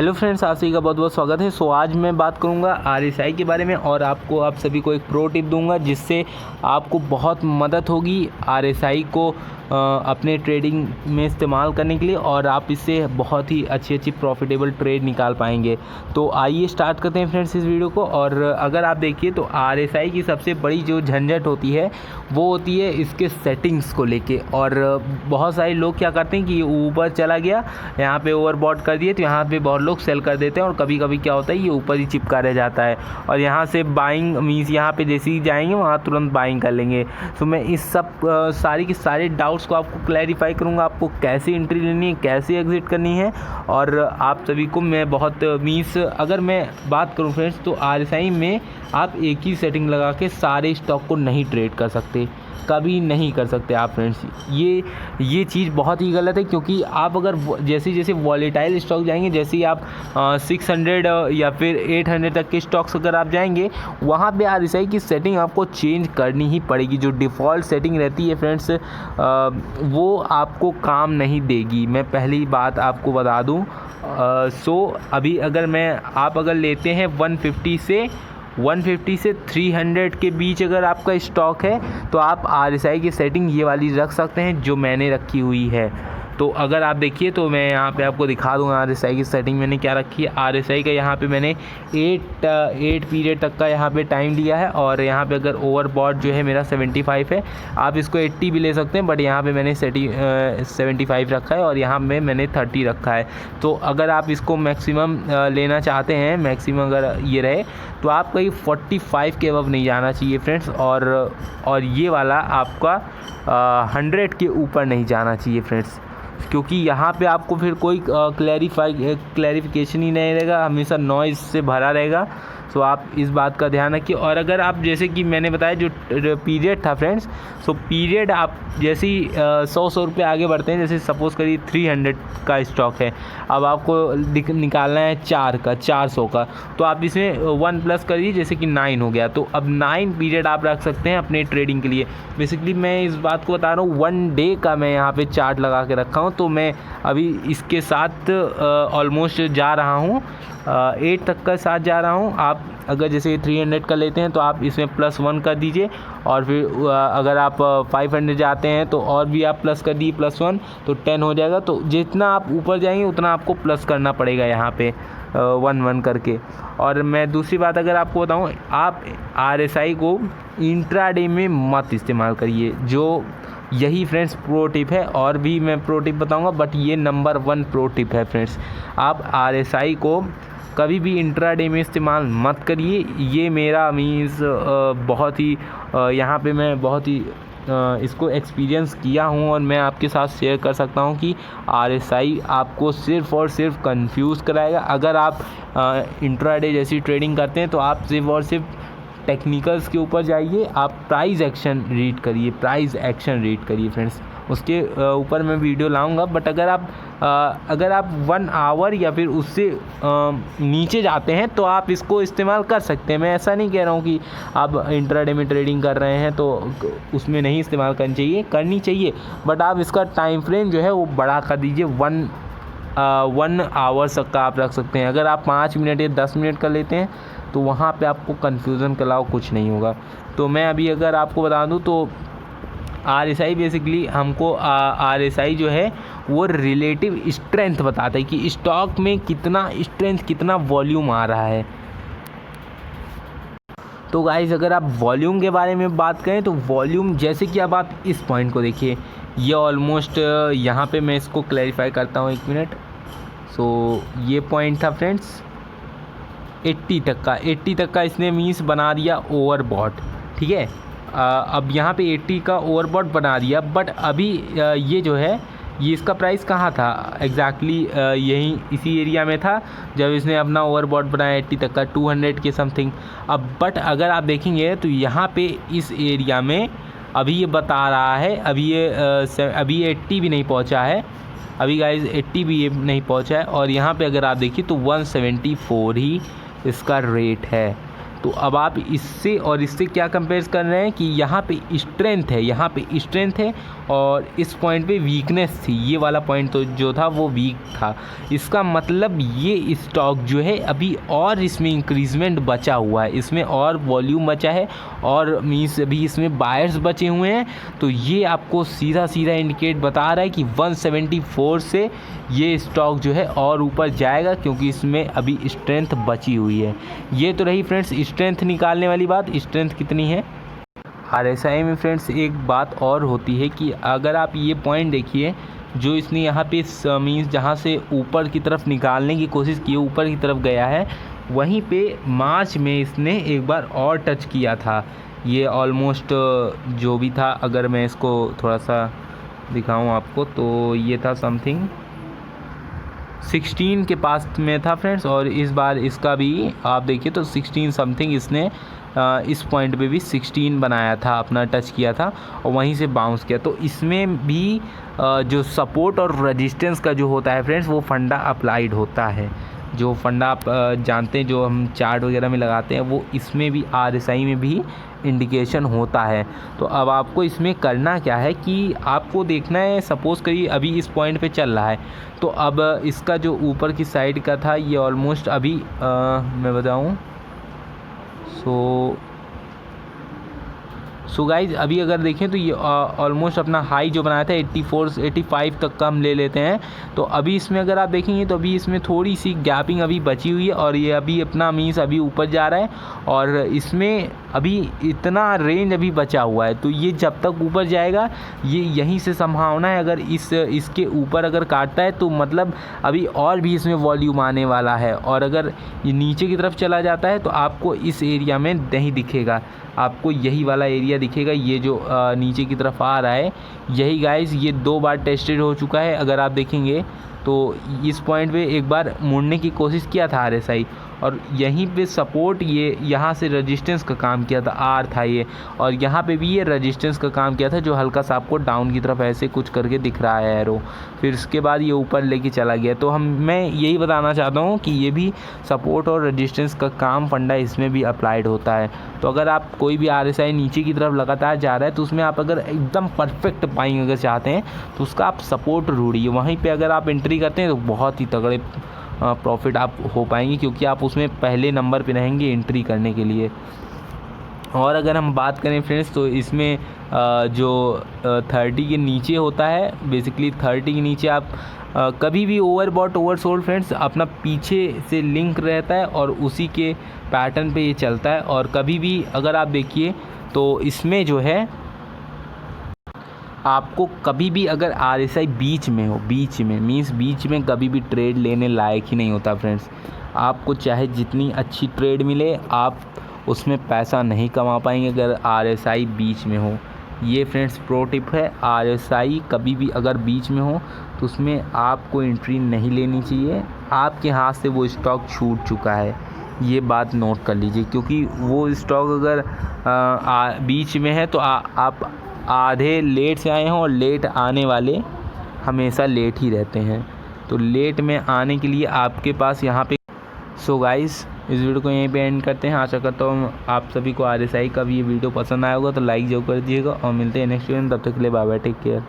Hello friends, आप सभी का बहुत बहुत स्वागत है। आज मैं बात करूंगा RSI के बारे में और आप सभी को एक प्रो टिप दूंगा जिससे आपको बहुत मदद होगी RSI को अपने ट्रेडिंग में इस्तेमाल करने के लिए और आप इससे बहुत ही अच्छी प्रॉफिटेबल ट्रेड निकाल पाएंगे। तो आइए स्टार्ट करते हैं फ्रेंड्स इस वीडियो को। और अगर आप देखिए तो RSI की सबसे बड़ी जो झंझट होती है वो होती है इसके सेटिंग्स को लेके। और बहुत सारे लोग क्या करते हैं कि ऊपर चला गया, यहाँ पे ओवरबॉट कर दिए तो यहाँ पे बहुत लोग सेल कर देते हैं और कभी कभी क्या होता है ये ऊपर ही चिपका रह जाता है और यहाँ से बाइंग मीन्स यहाँ पे जैसे ही जाएंगे वहाँ तुरंत बाइंग कर लेंगे। तो मैं इस सब सारी के सारे डाउट्स को आपको क्लैरिफाई करूँगा, आपको कैसे एंट्री लेनी है, कैसे एग्जिट करनी है। और आप सभी को मैं बहुत मीन्स अगर मैं बात करूँ फ्रेंड्स तो RSI में आप एक ही सेटिंग लगा के सारे स्टॉक को नहीं ट्रेड कर सकते, कभी नहीं कर सकते आप फ्रेंड्स। ये चीज़ बहुत ही गलत है क्योंकि आप अगर जैसे जैसे वॉलेटाइल स्टॉक जाएंगे, जैसे ही आप 600 या फिर 800 तक के स्टॉक्स अगर आप जाएंगे वहाँ पे RSI की सेटिंग आपको चेंज करनी ही पड़ेगी। जो डिफ़ॉल्ट सेटिंग रहती है फ्रेंड्स वो आपको काम नहीं देगी, मैं पहली बात आपको बता दूँ। अभी आप अगर लेते हैं 150 से 300 के बीच अगर आपका स्टॉक है तो आप RSI की सेटिंग ये वाली रख सकते हैं जो मैंने रखी हुई है। तो अगर आप देखिए तो मैं यहाँ पे आपको दिखा दूँगा RSI की सेटिंग मैंने क्या रखी है। RSI का यहाँ पे मैंने 8 पीरियड तक का यहाँ पे टाइम दिया है और यहाँ पे अगर ओवरबॉट जो है मेरा 75 है, आप इसको 80 भी ले सकते हैं, बट यहाँ पे मैंने 75 रखा है और यहाँ में मैंने 30 रखा है। तो अगर आप इसको मैक्सिमम लेना चाहते हैं, मैक्सिमम अगर ये रहे तो आप कहीं 45 के अबव नहीं जाना चाहिए फ्रेंड्स। और ये वाला आपका 100 के ऊपर नहीं जाना चाहिए फ्रेंड्स, क्योंकि यहाँ पे आपको फिर कोई क्लैरिफिकेशन ही नहीं रहेगा, हमेशा नॉइज़ से भरा रहेगा। सो आप इस बात का ध्यान रखिए। और अगर आप जैसे कि मैंने बताया जो पीरियड था फ्रेंड्स, सो पीरियड आप जैसे ही 100 रुपये आगे बढ़ते हैं, जैसे सपोज़ करिए 300 का स्टॉक है, अब आपको निकालना है 400 का, तो आप इसमें 1 प्लस करिए जैसे कि 9 हो गया। तो अब 9 पीरियड आप रख सकते हैं अपने ट्रेडिंग के लिए। बेसिकली मैं इस बात को बता रहा हूँ, 1 डे का मैं यहाँ पे चार्ट लगा के रखा हूँ। तो मैं अभी इसके साथ ऑलमोस्ट जा रहा हूँ 8 तक का साथ जा रहा हूँ। आप अगर जैसे 300 का लेते हैं तो आप इसमें +1 कर दीजिए और फिर अगर आप 500 जाते हैं तो और भी आप प्लस कर दिए +1 तो 10 हो जाएगा। तो जितना आप ऊपर जाएंगे उतना आपको प्लस करना पड़ेगा यहाँ पे 1 करके। और मैं दूसरी बात अगर आपको बताऊँ, आप RSI को इंट्राडे में मत इस्तेमाल करिए। जो यही फ्रेंड्स प्रो टिप है, और भी मैं प्रो टिप बताऊंगा बट ये नंबर 1 प्रो टिप है फ्रेंड्स। आप RSI को कभी भी इंट्राडे में इस्तेमाल मत करिए। ये मेरा मीन्स बहुत ही यहाँ पे मैं बहुत ही इसको एक्सपीरियंस किया हूँ और मैं आपके साथ शेयर कर सकता हूँ कि RSI आपको सिर्फ़ और सिर्फ कंफ्यूज कराएगा। अगर आप इंट्राडे जैसी ट्रेडिंग करते हैं तो आप सिर्फ़ और सिर्फ टेक्निकल्स के ऊपर जाइए, आप प्राइस एक्शन रीड करिए फ्रेंड्स। उसके ऊपर मैं वीडियो लाऊंगा। बट अगर आप 1 आवर या फिर उससे नीचे जाते हैं तो आप इसको इस्तेमाल कर सकते हैं। मैं ऐसा नहीं कह रहा हूँ कि आप इंट्राडे में ट्रेडिंग कर रहे हैं तो उसमें नहीं इस्तेमाल करनी चाहिए, बट आप इसका टाइम फ्रेम जो है वो बड़ा कर दीजिए। 1 आवर तक का आप रख सकते हैं। अगर आप 5 मिनट या 10 मिनट का लेते हैं तो वहाँ पे आपको कन्फ्यूज़न के अलावा कुछ नहीं होगा। तो मैं अभी अगर आपको बता दूँ तो RSI बेसिकली हमको RSI जो है वो रिलेटिव स्ट्रेंथ बताता है कि स्टॉक में कितना स्ट्रेंथ, कितना वॉल्यूम आ रहा है। तो गाइस अगर आप वॉल्यूम के बारे में बात करें तो वॉल्यूम जैसे कि अब आप इस पॉइंट को देखिए, ये ऑलमोस्ट यहाँ पे मैं इसको क्लैरिफाई करता हूँ 1 मिनट। ये पॉइंट था फ्रेंड्स 80 तक का इसने मीन्स बना दिया ओवरबॉट, ठीक है। अब यहाँ पे 80 का ओवरबॉट बना दिया, बट अभी ये जो है ये इसका प्राइस कहाँ था एग्जैक्टली यहीं इसी एरिया में था जब इसने अपना ओवरबॉट बनाया 80 तक का, 200 के समथिंग। अब बट अगर आप देखेंगे तो यहाँ पे इस एरिया में अभी ये बता रहा है अभी ये 80 भी नहीं पहुँचा है, अभी गाइज 80 भी ये नहीं पहुँचा है। और यहाँ पे अगर आप देखिए तो 174 ही इसका रेट है। तो अब आप इससे क्या कंपेयर कर रहे हैं कि यहाँ पे स्ट्रेंथ है और इस पॉइंट पे वीकनेस थी, ये वाला पॉइंट तो जो था वो वीक था। इसका मतलब ये स्टॉक जो है अभी और इसमें इंक्रीजमेंट बचा हुआ है, इसमें और वॉल्यूम बचा है और मीन्स अभी इसमें बायर्स बचे हुए हैं। तो ये आपको सीधा सीधा इंडिकेट बता रहा है कि 174 से ये स्टॉक जो है और ऊपर जाएगा, क्योंकि इसमें अभी स्ट्रेंथ बची हुई है। ये तो रही फ्रेंड्स स्ट्रेंथ निकालने वाली बात। स्ट्रेंथ कितनी है RSI में फ्रेंड्स, एक बात और होती है कि अगर आप ये पॉइंट देखिए जो इसने यहाँ पे मीन्स जहाँ से ऊपर की तरफ निकालने की कोशिश की, ऊपर की तरफ गया है, वहीं पे मार्च में इसने एक बार और टच किया था। ये ऑलमोस्ट जो भी था, अगर मैं इसको थोड़ा सा दिखाऊं आपको, तो ये था समथिंग 16 के पास में था फ्रेंड्स। और इस बार इसका भी आप देखिए तो 16 समथिंग इसने इस पॉइंट पे भी 16 बनाया था, अपना टच किया था और वहीं से बाउंस किया। तो इसमें भी जो सपोर्ट और रेजिस्टेंस का जो होता है फ्रेंड्स, वो फंडा अप्लाइड होता है। जो फंडा आप जानते हैं, जो हम चार्ट वगैरह में लगाते हैं, वो इसमें भी RSI में भी इंडिकेशन होता है। तो अब आपको इसमें करना क्या है कि आपको देखना है, सपोज़ करिए अभी इस पॉइंट पे चल रहा है, तो अब इसका जो ऊपर की साइड का था ये ऑलमोस्ट अभी मैं बताऊं सो गाइज अभी अगर देखें तो ये ऑलमोस्ट अपना हाई जो बनाया था 85 तक का हम ले लेते हैं। तो अभी इसमें अगर आप देखेंगे तो अभी इसमें थोड़ी सी गैपिंग अभी बची हुई है और ये अभी अपना मीन्स अभी ऊपर जा रहा है और इसमें अभी इतना रेंज अभी बचा हुआ है। तो ये जब तक ऊपर जाएगा, ये यहीं से संभावना है अगर इसके ऊपर अगर काटता है तो मतलब अभी और भी इसमें वॉल्यूम आने वाला है। और अगर ये नीचे की तरफ चला जाता है तो आपको इस एरिया में नहीं दिखेगा, आपको यही वाला एरिया दिखेगा। ये जो नीचे की तरफ आ रहा है, यही गाइस ये 2 बार टेस्टेड हो चुका है। अगर आप देखेंगे तो इस पॉइंट पे एक बार मुड़ने की कोशिश किया था RSI और यहीं पे सपोर्ट, ये यहाँ से रेजिस्टेंस का काम किया था, R था ये, और यहाँ पे भी ये रेजिस्टेंस का काम किया था, जो हल्का सा आपको डाउन की तरफ ऐसे कुछ करके दिख रहा है एरो। फिर उसके बाद ये ऊपर लेके चला गया। तो मैं यही बताना चाहता हूँ कि ये भी सपोर्ट और रेजिस्टेंस का काम फंडा इसमें भी अप्लाइड होता है। तो अगर आप कोई भी RSI नीचे की तरफ लगातार जा रहा है तो उसमें आप अगर एकदम परफेक्ट बाइंग अगर चाहते हैं तो उसका आप सपोर्ट ढूंढिए, वहीं पर अगर आप एंट्री करते हैं तो बहुत ही तगड़े प्रॉफिट आप हो पाएंगे, क्योंकि आप उसमें पहले नंबर पे रहेंगे एंट्री करने के लिए। और अगर हम बात करें फ्रेंड्स तो इसमें जो 30 के नीचे होता है, बेसिकली 30 के नीचे आप कभी भी ओवरबॉट ओवरसोल्ड फ्रेंड्स अपना पीछे से लिंक रहता है और उसी के पैटर्न पे ये चलता है। और कभी भी अगर आप देखिए तो इसमें जो है आपको कभी भी अगर RSI बीच में हो, बीच में मीन्स बीच में कभी भी ट्रेड लेने लायक ही नहीं होता फ्रेंड्स। आपको चाहे जितनी अच्छी ट्रेड मिले, आप उसमें पैसा नहीं कमा पाएंगे अगर RSI बीच में हो। ये फ्रेंड्स प्रो टिप है, RSI कभी भी अगर बीच में हो तो उसमें आपको एंट्री नहीं लेनी चाहिए। आपके हाथ से वो स्टॉक छूट चुका है, ये बात नोट कर लीजिए, क्योंकि वो स्टॉक अगर बीच में है तो आप आधे लेट से आए हों और लेट आने वाले हमेशा लेट ही रहते हैं। तो लेट में आने के लिए आपके पास यहाँ पे सो गाइस इस वीडियो को यहीं पे एंड करते हैं। आशा करता हूँ आप सभी को RSI का भी ये वीडियो पसंद आया होगा, तो लाइक जरूर कर दीजिएगा और मिलते हैं नेक्स्ट वीडियो में। तब तक के लिए बाय बाय, टेक केयर।